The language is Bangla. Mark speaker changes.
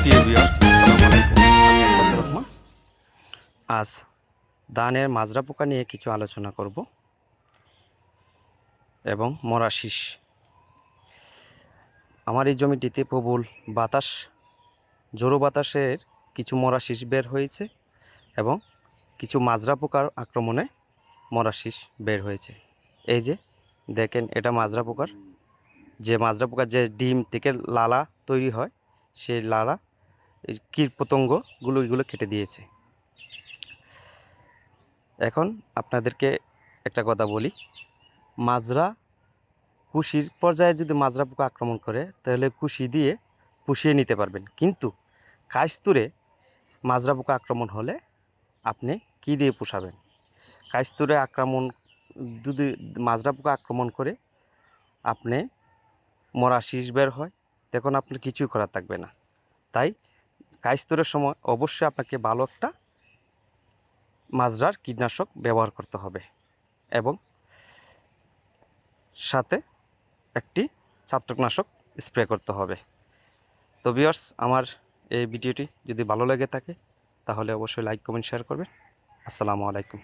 Speaker 1: প্রিয় ভিউয়ার্স, আসসালামু আলাইকুম। আমি আব্বাসুর রহমান। আজ ধানের মাজরা পোকা নিয়ে কিছু আলোচনা করব এবং মরা শীষ। আমার এই জমিটিতে প্রবল বাতাস, জোরো বাতাসের কিছু মরা শীষ বের হয়েছে এবং কিছু মাজরা পোকার আক্রমণে মরা শীষ বের হয়েছে। এই যে দেখেন, এটা মাজরা পোকার যে ডিম থেকে লালা তৈরি হয়, সেই লালা কীট পতঙ্গগুলো এগুলো কেটে দিয়েছে। এখন আপনাদেরকে একটা কথা বলি, মাজরা কুশির পর্যায়ে যদি মাজরা পোকা আক্রমণ করে তাহলে কুশি দিয়ে পুষিয়ে নিতে পারবেন, কিন্তু কাইস্তুরে মাজরা পোকা আক্রমণ হলে আপনি কি দিয়ে পুষাবেন? কাইস্তুরে আক্রমণ যদি মাজরা পোকা আক্রমণ করে আপনি মরা শীষ বের হয়, তখন আপনার কিছুই করার থাকবে না। তাই কাইস্তুরের সময় অবশ্যই আপনাকে ভালো একটা মাজরার কীটনাশক ব্যবহার করতে হবে এবং সাথে একটি ছত্রাকনাশক স্প্রে করতে হবে। তো ভিউয়ার্স, আমার এই ভিডিওটি যদি ভালো লেগে থাকে তাহলে অবশ্যই লাইক, কমেন্ট, শেয়ার করবেন। আসসালামু আলাইকুম।